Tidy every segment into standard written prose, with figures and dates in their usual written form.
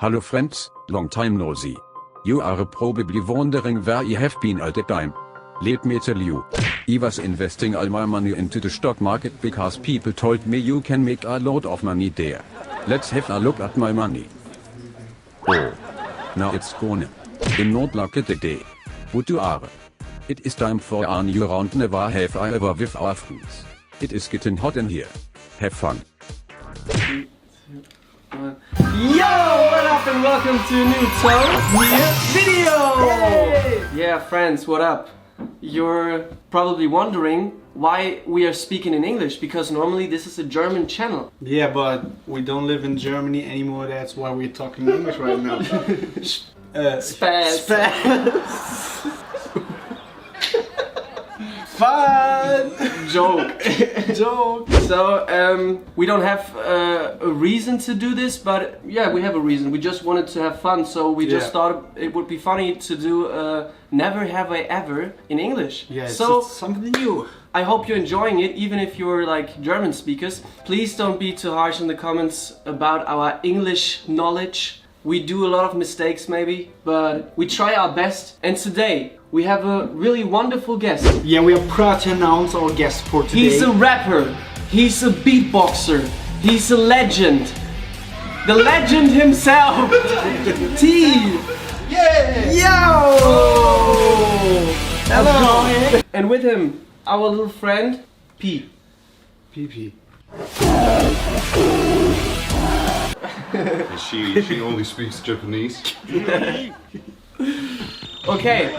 Hello friends, long time no see. You are probably wondering where I have been all the time. Let me tell you. I was investing all my money into the stock market because people told me you can make a lot of money there. Let's have a look at my money. Oh. Now it's gone. I'm not lucky today. But you are. It is time for a new round. Never have I ever with our friends. It is getting hot in here. Have fun. 3, 2, 1. Yo, what up and welcome to a new Here video! Yay! Yeah, friends, what up? You're probably wondering why we are speaking in English, because normally this is a German channel. Yeah, but we don't live in Germany anymore, that's why we're talking English right now. Spaz. Fun! Joke. Joke! So, we don't have a reason to do this, but yeah, we have a reason. We just wanted to have fun, so we just thought it would be funny to do Never Have I Ever in English. Yeah, so it's something new. I hope you're enjoying it, even if you're like German speakers. Please don't be too harsh in the comments about our English knowledge. We do a lot of mistakes maybe, but we try our best. And today we have a really wonderful guest. Yeah, we are proud to announce our guest for today. He's a rapper, he's a beatboxer, he's a legend. The legend himself, T! Yeah! Yo! Hello! And with him, our little friend, P. PP. She only speaks Japanese. Okay,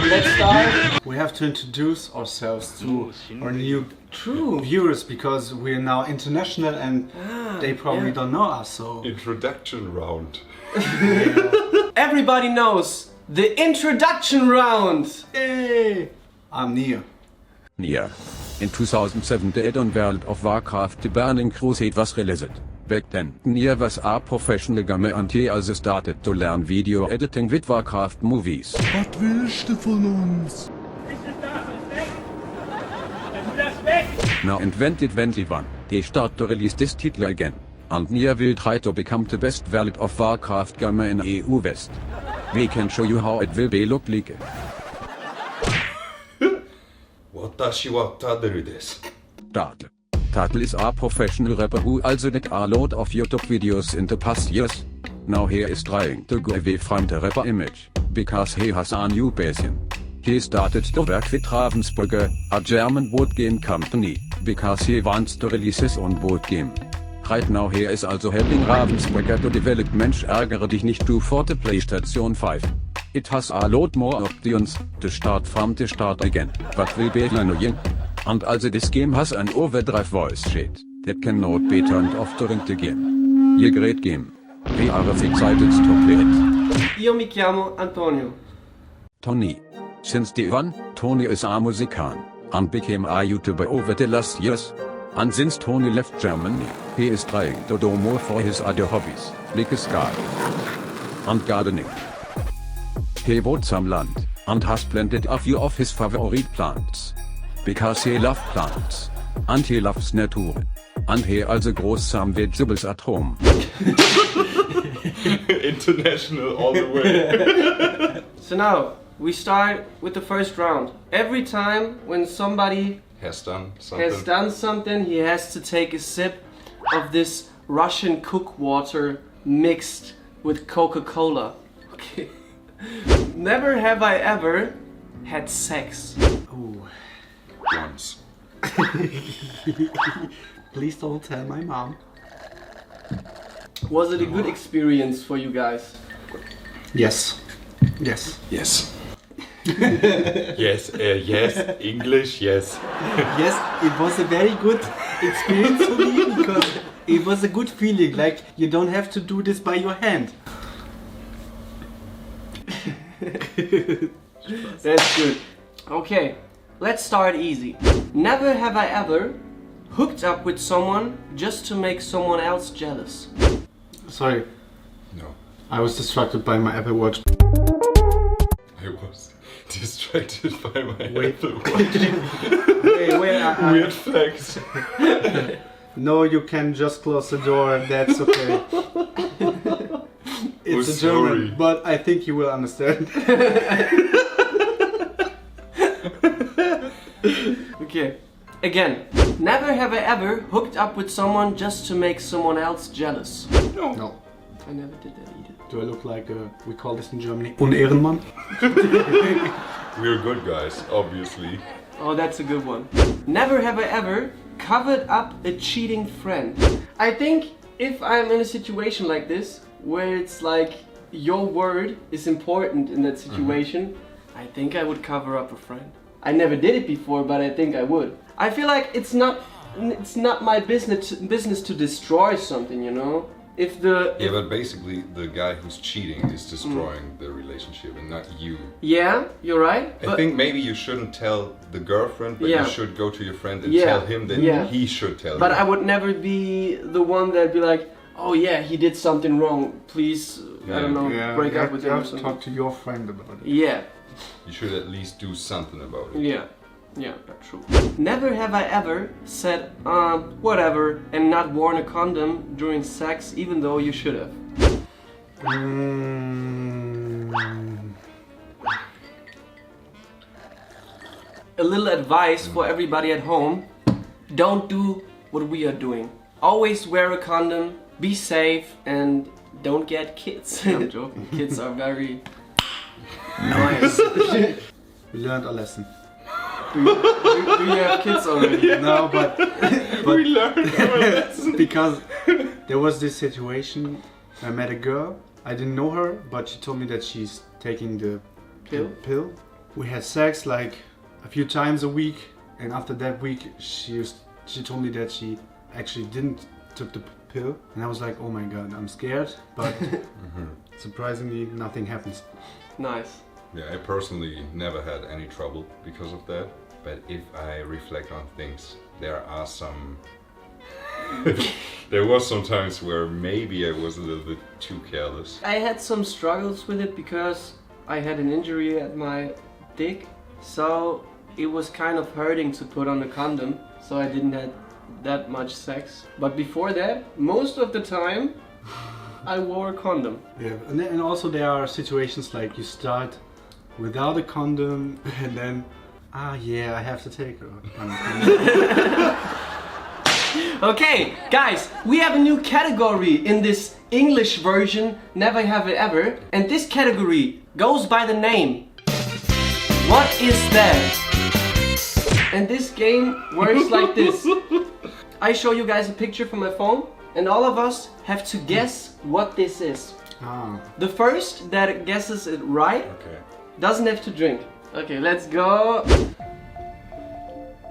let's start. We have to introduce ourselves to our new viewers because we're now international and they probably don't know us, so... Introduction round. Everybody knows the introduction round. Hey! I'm Nia. Nia. In 2007 the add-on World of Warcraft The Burning Crusade was released. Back then, Nia was a professional gamer and he also started to learn video editing with Warcraft movies. Was willst du von uns? Now in 2021, they start to release this title again. And Nia will try to become the best World of Warcraft gamer in EU West. We can show you how it will be look like. 私はタデルです。 Taddl. Taddl is a professional rapper who also did a lot of YouTube videos in the past years. Now he is trying to go away from the rapper image, because he has a new passion. He started to work with Ravensburger, a German board game company, because he wants to release his own board game. Right now he is also helping Ravensburger to develop Mensch ärgere dich nicht 2 for the PlayStation 5. It has a lot more options to start from the start again, but will be annoying. And also this game has an overdrive voice chat that cannot be turned off during the game. A great game. We are excited to play it. Io mi chiamo Antonio. Toni. Since day one, Toni is a musician, and became a YouTuber over the last years. And since Toni left Germany, he is trying to do more for his other hobbies, like ski and gardening. He bought some land, and has planted a few of his favorite plants. Because he loves plants. And he loves nature. And he also grows some vegetables at home. International all the way. So now, we start with the first round. Every time when somebody Has done something, he has to take a sip of this Russian cook water mixed with Coca-Cola. Okay. Never have I ever had sex. Ooh. Once. Please don't tell my mom. Was it a good experience for you guys? Yes. Yes. Yes. Yes, English, yes. Yes, it was a very good experience for me because it was a good feeling, like you don't have to do this by your hand. That's good. Okay, let's start easy. Never have I ever hooked up with someone just to make someone else jealous. Sorry, No. I was distracted by my Apple Watch. I was distracted by my Wait. Apple Watch. Wait, Weird flex. No, you can just close the door, that's okay. It's a sorry. German, but I think you will understand. Okay. Again, never have I ever hooked up with someone just to make someone else jealous. No. I never did that either. Do I look like we call this in Germany, Unehrenmann? We're good guys, obviously. Oh, that's a good one. Never have I ever covered up a cheating friend. I think if I'm in a situation like this, where it's like your word is important in that situation, I think I would cover up a friend. I never did it before, but I think I would. I feel like it's not my business to destroy something, you know? Yeah, but basically the guy who's cheating is destroying the relationship and not you. Yeah, you're right. I think maybe you shouldn't tell the girlfriend, but you should go to your friend and tell him that he should tell But you. I would never be the one that'd be like, oh yeah, he did something wrong. Please, I don't know, break up with him or You have to something. talk to your friend about it. Yeah, You should at least do something about it. yeah, that's true. Never have I ever said, whatever, and not worn a condom during sex, even though you should have. A little advice for everybody at home: don't do what we are doing. Always wear a condom, be safe, and don't get kids. I'm joking. Kids are very nice. We learned a lesson. Do you have kids already? No, but We learned our lesson. because there was this situation. I met a girl. I didn't know her, but she told me that she's taking the pill. We had sex like a few times a week, and after that week, she told me that she actually didn't took the pill, and I was like, oh my god, I'm scared. But surprisingly, nothing happens. Nice. Yeah, I personally never had any trouble because of that. But if I reflect on things, there are some... there was some times where maybe I was a little bit too careless. I had some struggles with it because I had an injury at my dick, so it was kind of hurting to put on a condom, so I didn't have that much sex. But before that, most of the time, I wore a condom. Yeah, and also there are situations like you start without a condom, and then, yeah, I have to take a condom. Okay, guys, we have a new category in this English version, Never Have I Ever, and this category goes by the name What is that? And this game works like this. I show you guys a picture from my phone, and all of us have to guess what this is. The first that guesses it right doesn't have to drink. Okay, let's go.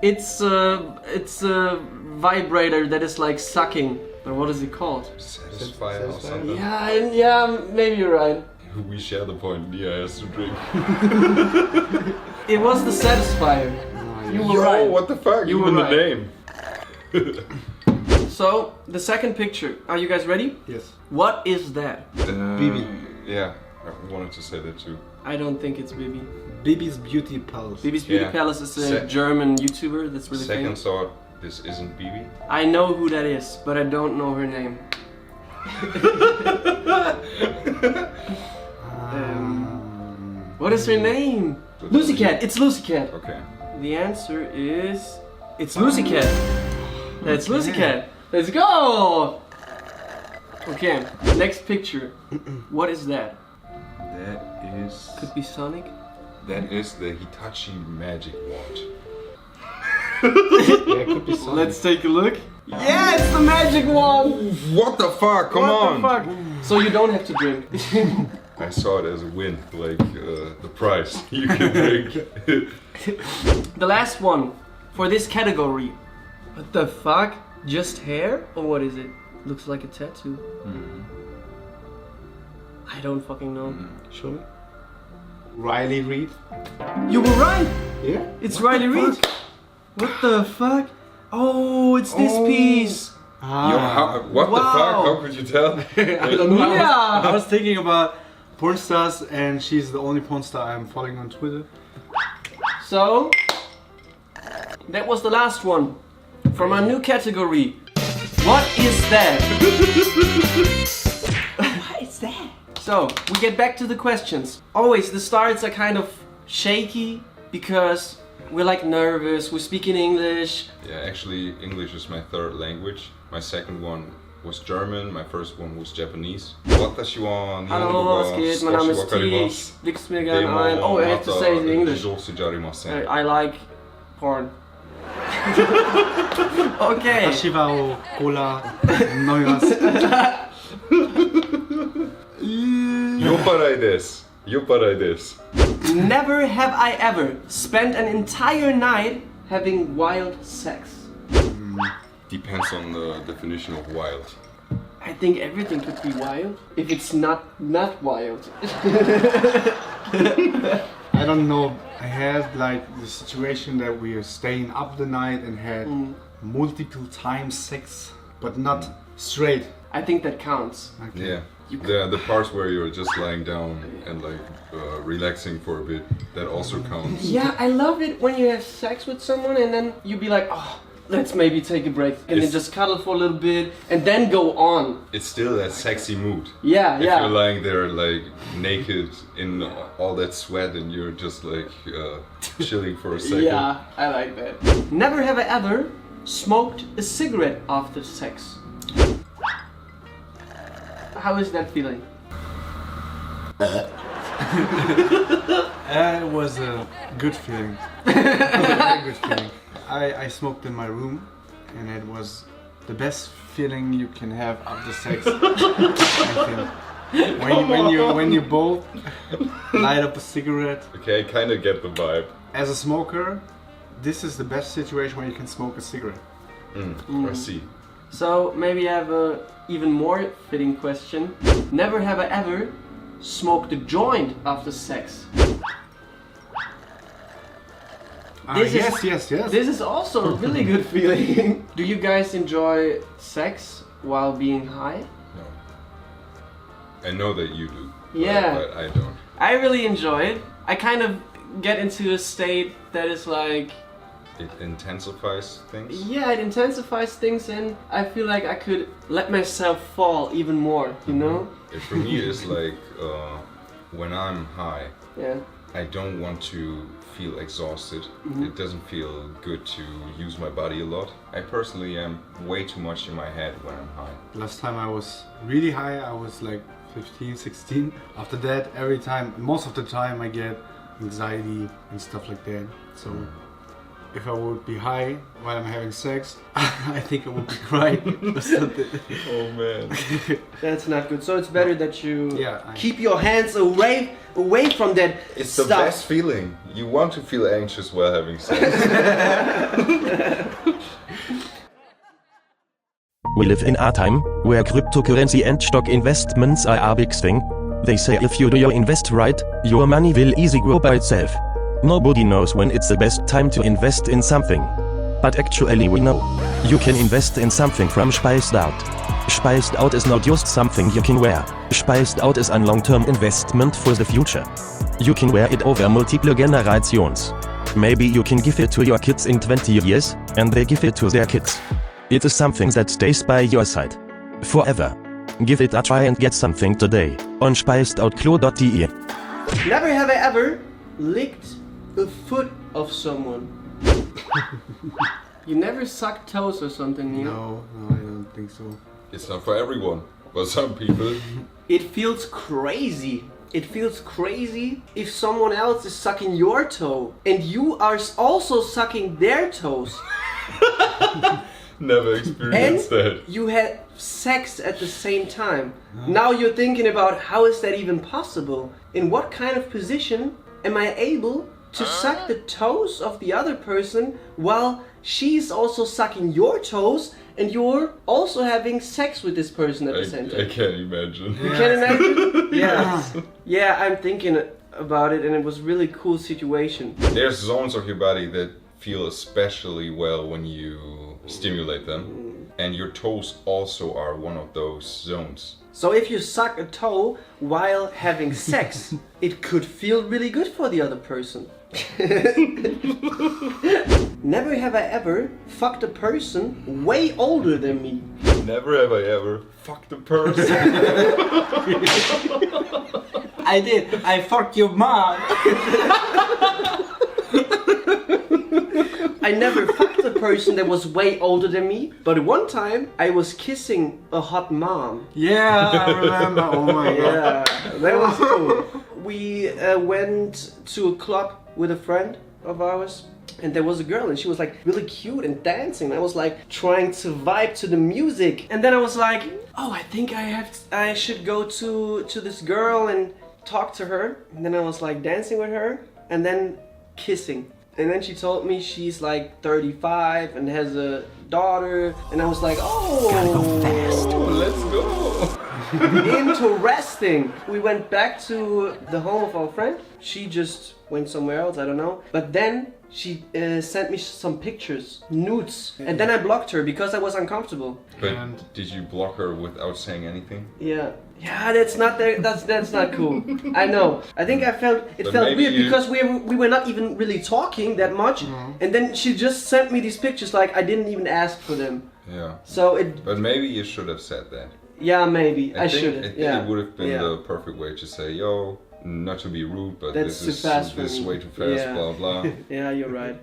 It's a vibrator that is like sucking. But what is it called? Satisfier or something. Yeah, maybe you're right. We share the point. Nia has to drink. It was the Satisfier. You were Yo, right. what the fuck? You Even were the right. name. So, the second picture. Are you guys ready? Yes. What is that? Bibi. Yeah, I wanted to say that too. I don't think it's Bibi. Bibi's Beauty Palace. Bibi's Beauty Yeah. Palace is a German YouTuber that's really Second famous. thought, this isn't Bibi. I know who that is, but I don't know her name. What is her name? Lucy Cat. It's Lucy Cat. Okay. The answer is... It's Lucy Cat. That's Lucy Cat. Let's go! Okay, next picture. What is that? That is... Could be Sonic. That is the Hitachi magic wand. Yeah, it could be something. Let's take a look. Yeah, it's the magic wand! What the fuck? Come on! What the fuck? So you don't have to drink. I saw it as a win, like the prize you can drink. The last one for this category. What the fuck? Just hair? Or what is it? Looks like a tattoo. I don't fucking know. Show me. Riley Reid. You were right! Yeah. It's Riley Reid! What the fuck? Oh, it's this piece! What the Wow. fuck? How could you tell? I don't know. Yeah. I was thinking about porn stars, and she's the only porn star I'm following on Twitter. So, that was the last one from our new category. What is that? What is that? So, we get back to the questions. Always, the starts are kind of shaky because we're like nervous, we're speaking English. Yeah, actually English is my third language. My second one was German, my first one was Japanese. Watashi wa Hallo, was geht? Mein Name ist Toni. Ich wichs mir gerne ein. Oh, I have to say it in English. I like porn. Okay. Niacavaon, Cola, Neues. Yoparai desu. Never have I ever spent an entire night having wild sex. Depends on the definition of wild. I think everything could be wild if it's not wild. I don't know. I had like the situation that we are staying up the night and had multiple times sex, but not straight. I think that counts. Okay. Yeah, the parts where you're just lying down and like relaxing for a bit, that also counts. Yeah, I love it when you have sex with someone and then you be like, oh, let's maybe take a break and then just cuddle for a little bit and then go on. It's still that sexy mood. Yeah, if you're lying there like naked in all that sweat and you're just like chilling for a second. Yeah, I like that. Never have I ever smoked a cigarette after sex. How is that feeling? It was a good feeling. It was a very good feeling. I smoked in my room and it was the best feeling you can have after sex. I think. When you both light up a cigarette. Okay, I kind of get the vibe. As a smoker, this is the best situation where you can smoke a cigarette. I see. So maybe I have a even more fitting question. Never have I ever smoked a joint after sex. Yes. This is also a really good feeling. Do you guys enjoy sex while being high? No. I know that you do. Yeah. But I don't. I really enjoy it. I kind of get into a state that is like... It intensifies things? Yeah, it intensifies things and I feel like I could let myself fall even more, you know? For me it's like when I'm high, Yeah. I don't want to feel exhausted. It doesn't feel good to use my body a lot. I personally am way too much in my head when I'm high. Last time I was really high, I was like 15, 16. After that, most of the time I get anxiety and stuff like that. So if I would be high while I'm having sex, I think I would be crying or something. Oh man. That's not good. So it's better that you Yeah, keep your hands away from that It's stuff. the best feeling. You want to feel anxious while having sex. We live in a time where cryptocurrency and stock investments are a big thing. They say if you do your invest right, your money will easy grow by itself. Nobody knows when it's the best time to invest in something. But actually we know. You can invest in something from Spiced Out. Spiced Out is not just something you can wear. Spiced Out is a long-term investment for the future. You can wear it over multiple generations. Maybe you can give it to your kids in 20 years, and they give it to their kids. It is something that stays by your side. Forever. Give it a try and get something today on spicedoutklo.de. Never have I ever licked a foot of someone. You never sucked toes or something, you know? No, I don't think so. It's not for everyone, but some people. It feels crazy. It feels crazy if someone else is sucking your toe and you are also sucking their toes. Never experienced that. You had sex at the same time. Now you're thinking about how is that even possible? In what kind of position am I able to suck the toes of the other person while she's also sucking your toes and you're also having sex with this person at the same time? I can't imagine. You can imagine? Yeah. Yeah, I'm thinking about it and it was a really cool situation. There's zones of your body that feel especially well when you stimulate them, and your toes also are one of those zones. So if you suck a toe while having sex, it could feel really good for the other person. Never have I ever fucked a person way older than me. Never have I ever fucked a person. I did. I fucked your mom. I never fucked a person that was way older than me, but one time I was kissing a hot mom. Yeah, I remember. Oh my god. Yeah, that was cool. We went to a club with a friend of ours, and there was a girl, and she was like really cute and dancing. I was like trying to vibe to the music, and then I was like, oh, I think I should go to this girl and talk to her. And then I was like dancing with her, and then kissing. And then she told me she's like 35 and has a daughter, and I was like, oh, Let's go. interesting. We went back to the home of our friend. She just went somewhere else, I don't know. But then she sent me some pictures, nudes, and then I blocked her because I was uncomfortable. But did you block her without saying anything? Yeah, that's not that's not cool. I know. I think it felt maybe weird because we were not even really talking that much, and then she just sent me these pictures like I didn't even ask for them. Yeah. So But maybe you should have said that. yeah, maybe I think should. it Yeah, would have been yeah. the perfect way to say, yo, not to be rude, but That's this too is fast for this me. way too fast, Yeah. blah blah. Yeah, you're right.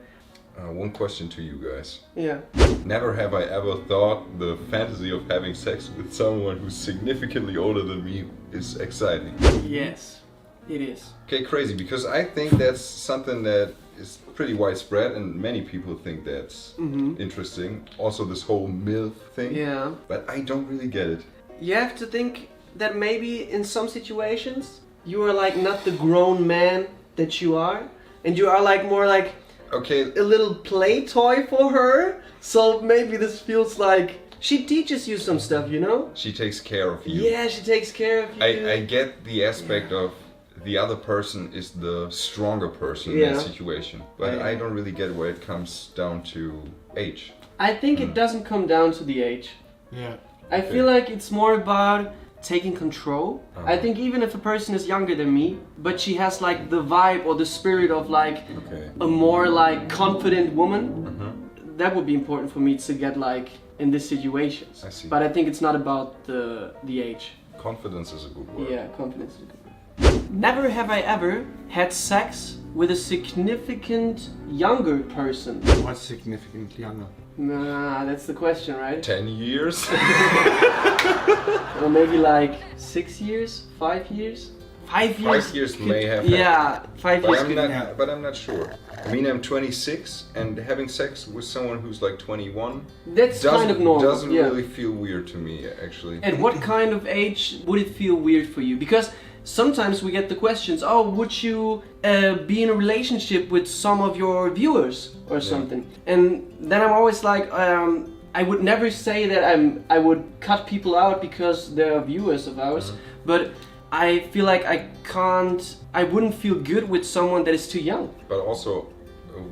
One question to you guys. Yeah. Never have I ever thought the fantasy of having sex with someone who's significantly older than me is exciting. Yes, it is. Okay, crazy, because I think that's something that is pretty widespread and many people think that's interesting. Also this whole MILF thing. Yeah. But I don't really get it. You have to think that maybe in some situations you are like not the grown man that you are, and you are like more like Okay, a little play toy for her. So maybe this feels like she teaches you some stuff, you know? she takes care of you. Yeah, she takes care of you. I get the aspect of the other person is the stronger person in Yeah. that situation, but I don't really get where it comes down to age. I think it doesn't come down to the age. Yeah. I feel like it's more about taking control. I think even if a person is younger than me, but she has like the vibe or the spirit of like Okay. a more like confident woman, that would be important for me to get like in these situations. I see. But I think it's not about the age. Confidence is a good word. Yeah, confidence is a good word. Never have I ever had sex with a significant younger person. What's significantly younger? Nah, that's the question, right? 10 years? Or maybe like 6 years, 5 years? 5 years. 5 years could- may have Yeah, 5 But years. I'm could- not. But I'm not sure. I mean, I'm 26, and having sex with someone who's like 21 That's kind of normal. doesn't yeah. really feel weird to me, actually. At what kind of age would it feel weird for you? Because sometimes we get the questions, oh, would you be in a relationship with some of your viewers or something? And then I'm always like, I would never say that I would cut people out because they're viewers of ours, but I feel like I wouldn't feel good with someone that is too young. But also,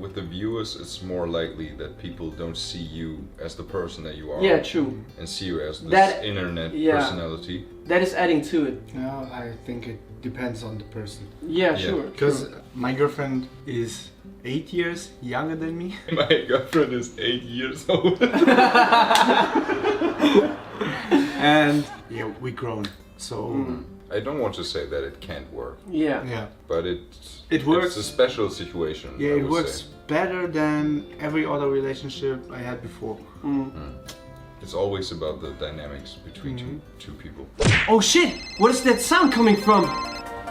with the viewers, it's more likely that people don't see you as the person that you are. Yeah, true. And see you as this That- internet yeah. personality. That is adding to it. No, I think it depends on the person. Yeah, sure. Because my girlfriend is 8 years younger than me. My girlfriend is 8 years old. And yeah, we grown. So I don't want to say that it can't work, Yeah. yeah. but It works. It's a special situation. Yeah, I it would works say. better than every other relationship I had before. It's always about the dynamics between two people. Oh shit! What is that sound coming from?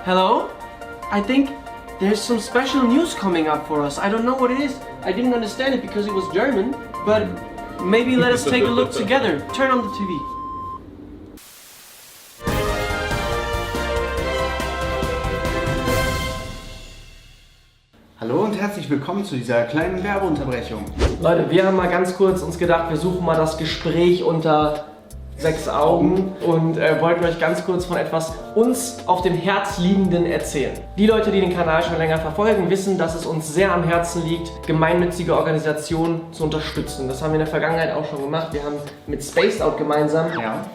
Hello? I think there's some special news coming up for us. I don't know what it is. I didn't understand it because it was German, but maybe let us take a look together. Turn on the TV. Hallo und herzlich willkommen zu dieser kleinen Werbeunterbrechung. Leute, wir haben mal ganz kurz uns gedacht, wir suchen mal das Gespräch unter 6 Augen und wollten euch ganz kurz von etwas uns auf dem Herz liegenden erzählen. Die Leute, die den Kanal schon länger verfolgen, wissen, dass es uns sehr am Herzen liegt, gemeinnützige Organisationen zu unterstützen. Das haben wir in der Vergangenheit auch schon gemacht. Wir haben mit Spaced Out gemeinsam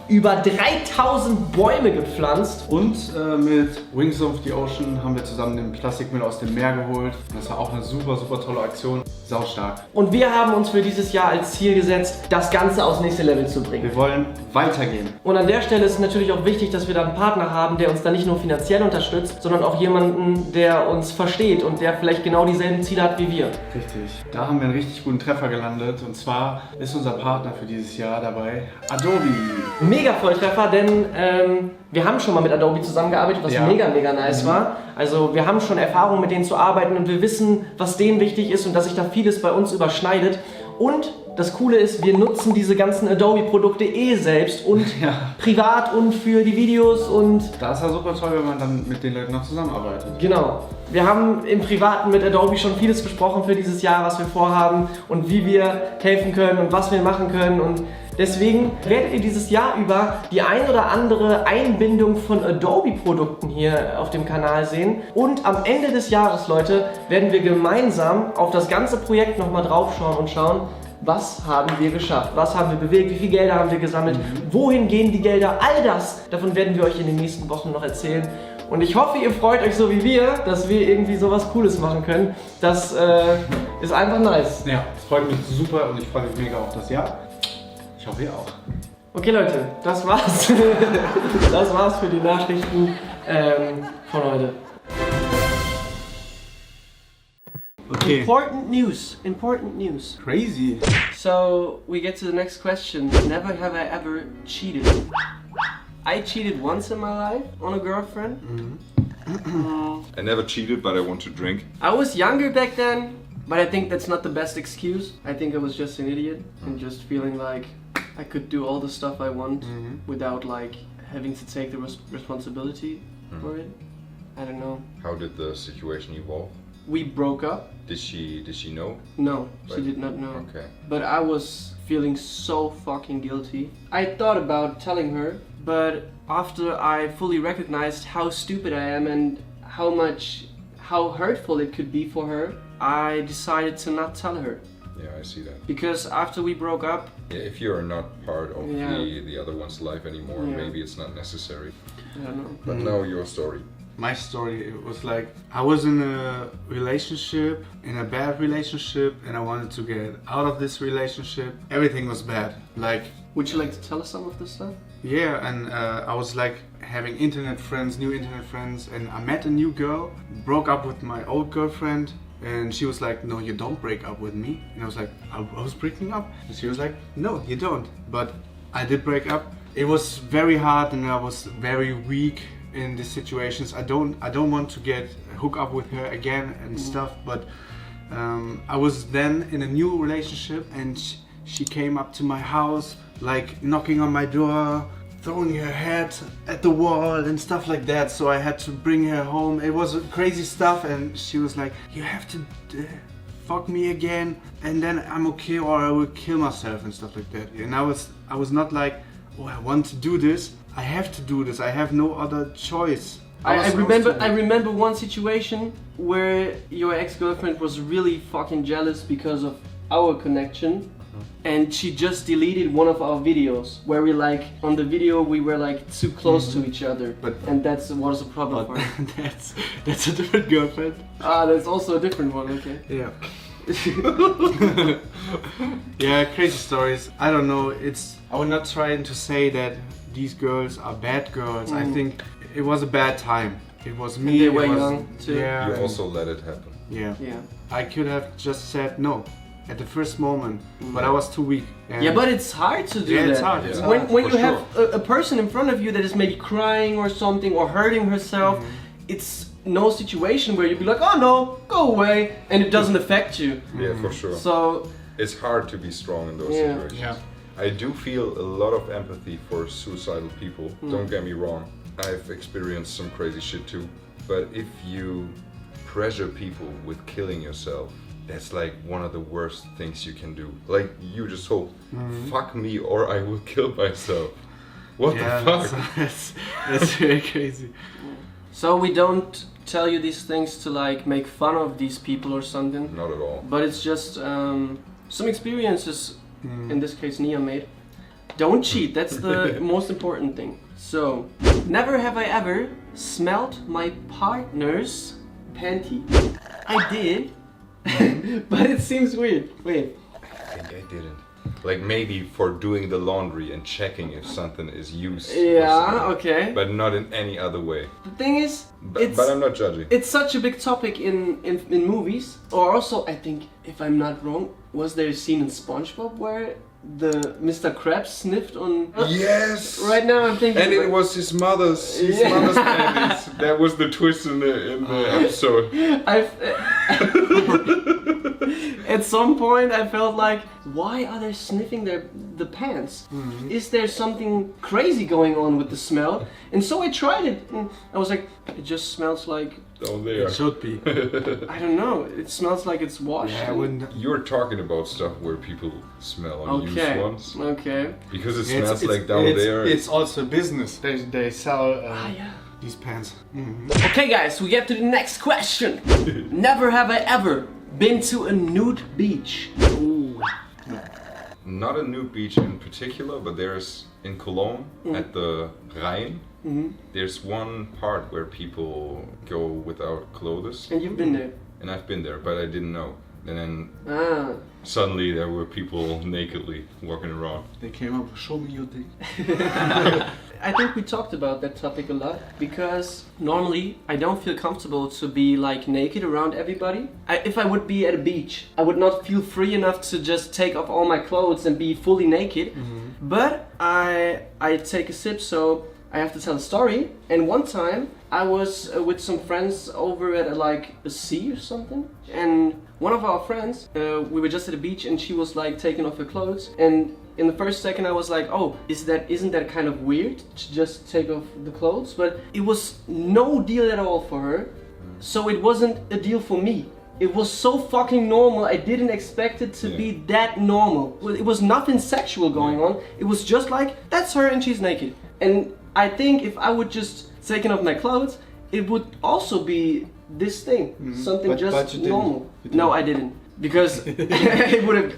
über 3000 Bäume gepflanzt. Und mit Wings of the Ocean haben wir zusammen den Plastikmüll aus dem Meer geholt. Das war auch eine super, super tolle Aktion. Saustark. Und wir haben uns für dieses Jahr als Ziel gesetzt, das Ganze aufs nächste Level zu bringen. Wir wollen weitergehen. Und an der Stelle ist es natürlich auch wichtig, dass wir da einen Partner haben, der uns da nicht nur finanziell unterstützt, sondern auch jemanden, der uns versteht und der vielleicht genau dieselben Ziele hat wie wir. Richtig. Da haben wir einen richtig guten Treffer gelandet. Und zwar ist unser Partner für dieses Jahr dabei Adobe. Mega Volltreffer, denn wir haben schon mal mit Adobe zusammengearbeitet, was mega nice war. Also wir haben schon Erfahrung mit denen zu arbeiten und wir wissen, was denen wichtig ist und dass sich da vieles bei uns überschneidet. Und das Coole ist, wir nutzen diese ganzen Adobe-Produkte selbst und privat und für die Videos und... Da ist ja super toll, wenn man dann mit den Leuten noch zusammenarbeitet. Genau. Wir haben im Privaten mit Adobe schon vieles besprochen für dieses Jahr, was wir vorhaben und wie wir helfen können und was wir machen können. Und deswegen werdet ihr dieses Jahr über die ein oder andere Einbindung von Adobe-Produkten hier auf dem Kanal sehen. Und am Ende des Jahres, Leute, werden wir gemeinsam auf das ganze Projekt nochmal draufschauen und schauen, was haben wir geschafft, was haben wir bewegt, wie viel Gelder haben wir gesammelt, wohin gehen die Gelder, all das, davon werden wir euch in den nächsten Wochen noch erzählen. Und ich hoffe, ihr freut euch so wie wir, dass wir irgendwie sowas Cooles machen können. Das ist einfach nice. Ja, das freut mich super und ich freue mich mega auf das Jahr. Ich hoffe, ihr auch. Okay Leute, das war's. Das war's für die Nachrichten von heute. Okay. Important news. Crazy. So we get to the next question. Never have I ever cheated. I cheated once in my life on a girlfriend. I never cheated, but I want to drink. I was younger back then, but I think that's not the best excuse. I think I was just an idiot and just feeling like I could do all the stuff I want without like having to take the responsibility for it. I don't know. How did the situation evolve? We broke up. Did she know? No, she But- did not know. Okay. But I was feeling so fucking guilty. I thought about telling her, but after I fully recognized how stupid I am and how hurtful it could be for her, I decided to not tell her. Yeah, I see that. Because after we broke up, Yeah, if you're not part of Yeah. the other one's life anymore, Yeah. maybe it's not necessary. I don't know. But now your story. My story, it was like I was in a relationship, in a bad relationship, and I wanted to get out of this relationship. Everything was bad. Like, Would you like to tell us some of this stuff? yeah, and I was like having internet friends, new internet friends, and I met a new girl, broke up with my old girlfriend, and she was like, no, you don't break up with me. And I was like, I was breaking up? And she was like, no, you don't. But I did break up. It was very hard and I was very weak in these situations. I don't want to get hooked up with her again and stuff, but I was then in a new relationship and she came up to my house, like knocking on my door, throwing her head at the wall and stuff like that. So I had to bring her home. It was crazy stuff, and she was like, you have to fuck me again and then I'm okay, or I will kill myself and stuff like that. And I was not like, oh, I want to do this, I have to do this, I have no other choice. I remember one situation where your ex-girlfriend was really fucking jealous because of our connection, and she just deleted one of our videos where we like on the video we were like too close to each other, and that was a problem for her. That's a different girlfriend. Ah, that's also a different one. Okay. Yeah. Yeah, crazy stories. I don't know. I would not trying to say that these girls are bad girls. I think it was a bad time. It was me. And they were it was, young too. Yeah. You and- also let it happen. Yeah. Yeah. I could have just said no at the first moment, but I was too weak. And Yeah, but it's hard to do Yeah, that. it's hard. Yeah. When For you have a person in front of you that is maybe crying or something or hurting herself, it's no situation where you'd be like, oh no, go away, and it doesn't affect you. Yeah, for sure. So It's hard to be strong in those Yeah. situations. Yeah. I do feel a lot of empathy for suicidal people. Don't get me wrong. I've experienced some crazy shit too. But if you pressure people with killing yourself, that's like one of the worst things you can do. Like you just hope, fuck me or I will kill myself. What Yeah, the fuck? that's very crazy. So we don't tell you these things to like make fun of these people or something, Not at all. but it's just some experiences. In this case, Nia made. Don't cheat. That's the most important thing. So, never have I ever smelled my partner's panty. I did, but it seems weird. Wait. I think I didn't. Like maybe for doing the laundry and checking if something is used. or Yeah. something. Okay. But not in any other way. The thing is, But I'm not judging. it's such a big topic in movies. Or also, I think, if I'm not wrong, was there a scene in SpongeBob where the Mr. Krabs sniffed on... Yes. Right now I'm thinking... And it like- was his mother's Yeah. panties. That was the twist in the episode. At some point I felt like, why are they sniffing the pants? Is there something crazy going on with the smell? And so I tried it, and I was like, it just smells like, Oh, there. It should be. I don't know, it smells like it's washed. Yeah, I wouldn't. You're talking about stuff where people smell on used Okay, ones. okay. Because it smells like down there. It's also business. They sell Yeah. these pants. Okay guys, we get to the next question. Never have I ever been to a nude beach. Ooh. Not a nude beach in particular, but there's in Cologne at the Rhein. There's one part where people go without clothes, And you've been there. and I've been there, but I didn't know. And then Ah. suddenly there were people nakedly walking around. They came up, show me your dick. I think we talked about that topic a lot because normally I don't feel comfortable to be like naked around everybody. If I would be at a beach, I would not feel free enough to just take off all my clothes and be fully naked. But I take a sip, so I have to tell a story. And one time I was with some friends over at like a sea or something, and one of our friends, we were just at the beach, and she was like taking off her clothes, and in the first second I was like, oh, isn't that kind of weird to just take off the clothes? But it was no deal at all for her, so it wasn't a deal for me. It was so fucking normal, I didn't expect it to be that normal. It was nothing sexual going on, it was just like, that's her and she's naked. And I think if I would just taken off my clothes, it would also be this thing, something But just you didn't. normal. You No, didn't. I didn't. Because it would have.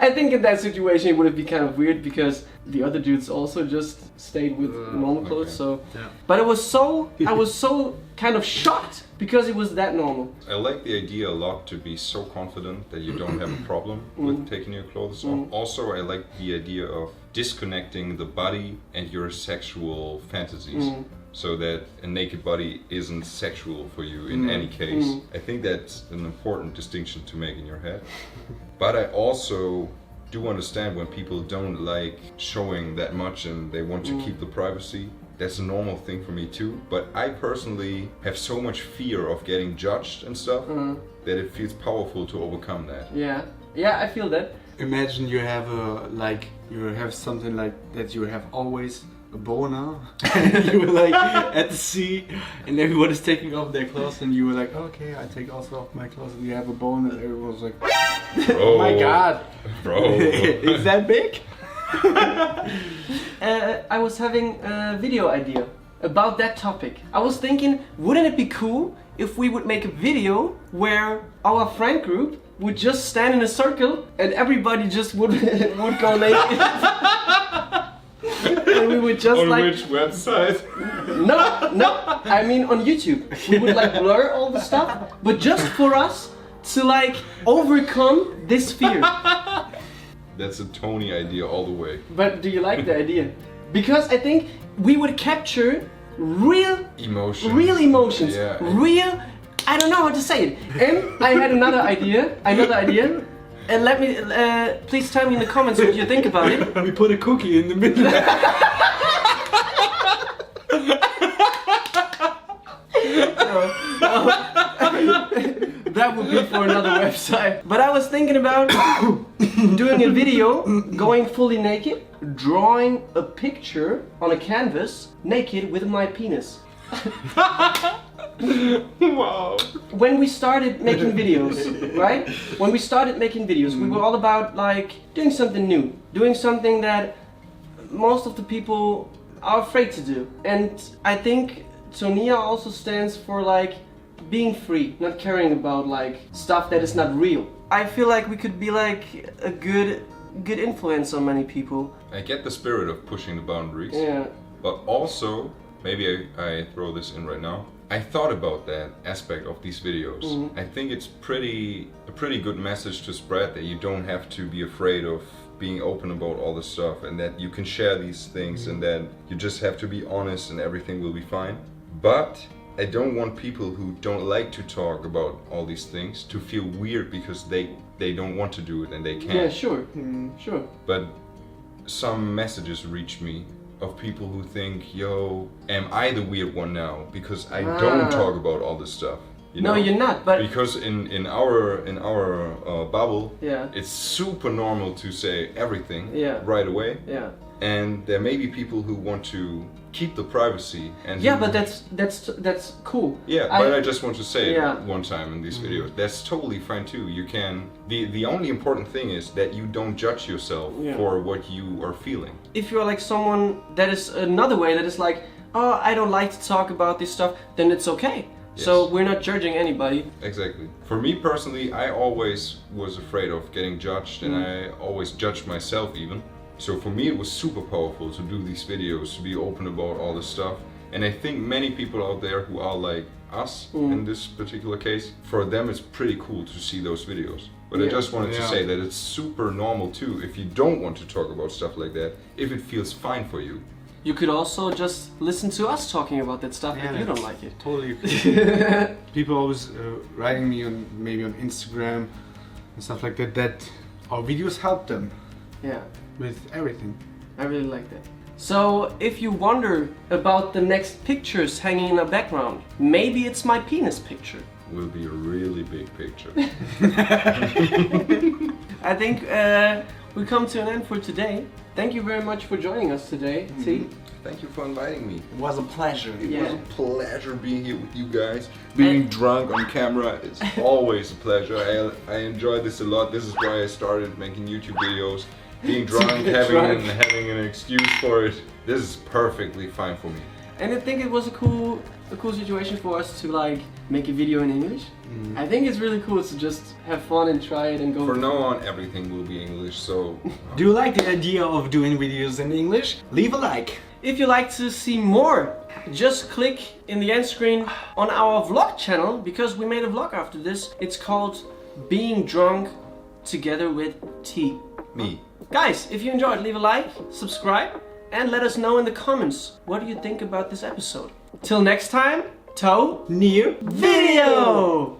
I think in that situation it would have been kind of weird because the other dudes also just stayed with normal clothes. okay. So, Yeah. but I was so kind of shocked because it was that normal. I like the idea a lot to be so confident that you don't have a problem with taking your clothes off. Also, I like the idea of disconnecting the body and your sexual fantasies. So that a naked body isn't sexual for you in any case. I think that's an important distinction to make in your head. But I also do understand when people don't like showing that much and they want to keep the privacy. That's a normal thing for me too. But I personally have so much fear of getting judged and stuff that it feels powerful to overcome that. Yeah, I feel that. Imagine you have something like that. You have always a boner. You were like at the sea, and everyone is taking off their clothes, and you were like, okay, I take also off my clothes, and you have a boner, and everyone was like, Oh my god, bro. is that big? I was having a video idea about that topic. I was thinking, wouldn't it be cool if we would make a video where our friend group would just stand in a circle and everybody just would go naked. And we would just On like which website? no, I mean on YouTube. We would like blur all the stuff, but just for us to like overcome this fear. That's a Toni idea all the way. But do you like the idea? Because I think we would capture real emotions, Yeah. real, I don't know how to say it. And I had another idea, and let me, please tell me in the comments what you think about it. We put a cookie in the middle. That would be for another website. But I was thinking about doing a video, going fully naked, drawing a picture on a canvas, naked with my penis. Wow. When we started making videos, right? When we started making videos, we were all about like doing something new, doing something that most of the people are afraid to do. And I think Tonia also stands for like being free, not caring about like stuff that is not real. I feel like we could be like a good influence on many people. I get the spirit of pushing the boundaries. Yeah. But also, maybe I throw this in right now. I thought about that aspect of these videos. I think it's a pretty good message to spread, that you don't have to be afraid of being open about all the stuff, and that you can share these things, and that you just have to be honest and everything will be fine. But I don't want people who don't like to talk about all these things to feel weird because they don't want to do it and they can't. Yeah, sure. Sure. But some messages reach me of people who think, yo, am I the weird one now because I don't talk about all this stuff? You know? No, you're not, but because in our bubble, yeah, it's super normal to say everything right away. Yeah. And there may be people who want to keep the privacy and yeah, but that's cool. Yeah, but I just want to say it one time in these videos. That's totally fine too. You can. The only important thing is that you don't judge yourself for what you are feeling. If you're like someone that is another way, that is like, oh, I don't like to talk about this stuff, then it's okay. Yes. So we're not judging anybody. Exactly. For me personally, I always was afraid of getting judged, and I always judged myself even. So for me it was super powerful to do these videos, to be open about all this stuff. And I think many people out there who are like us in this particular case, for them it's pretty cool to see those videos. But I just wanted to say that it's super normal too if you don't want to talk about stuff like that, if it feels fine for you. You could also just listen to us talking about that stuff if you don't like it. Totally. People always writing me on maybe on Instagram and stuff like that, that our videos help them. Yeah. With everything. I really like that. So if you wonder about the next pictures hanging in the background, maybe it's my penis picture. Will be a really big picture. I think we come to an end for today. Thank you very much for joining us today, T. Thank you for inviting me. It was a pleasure. It was a pleasure being here with you guys. Being drunk on camera is always a pleasure. I enjoy this a lot. This is why I started making YouTube videos. Being drunk, having an excuse for it. This is perfectly fine for me. And I think it was a cool situation for us to like make a video in English. I think it's really cool to just have fun and try it and go. From now on, everything will be English. So, do you like the idea of doing videos in English? Leave a like. If you like to see more, just click in the end screen on our vlog channel, because we made a vlog after this. It's called Being Drunk Together with T. Me. Guys, if you enjoyed, leave a like, subscribe, and let us know in the comments what do you think about this episode. Till next time, Toni video!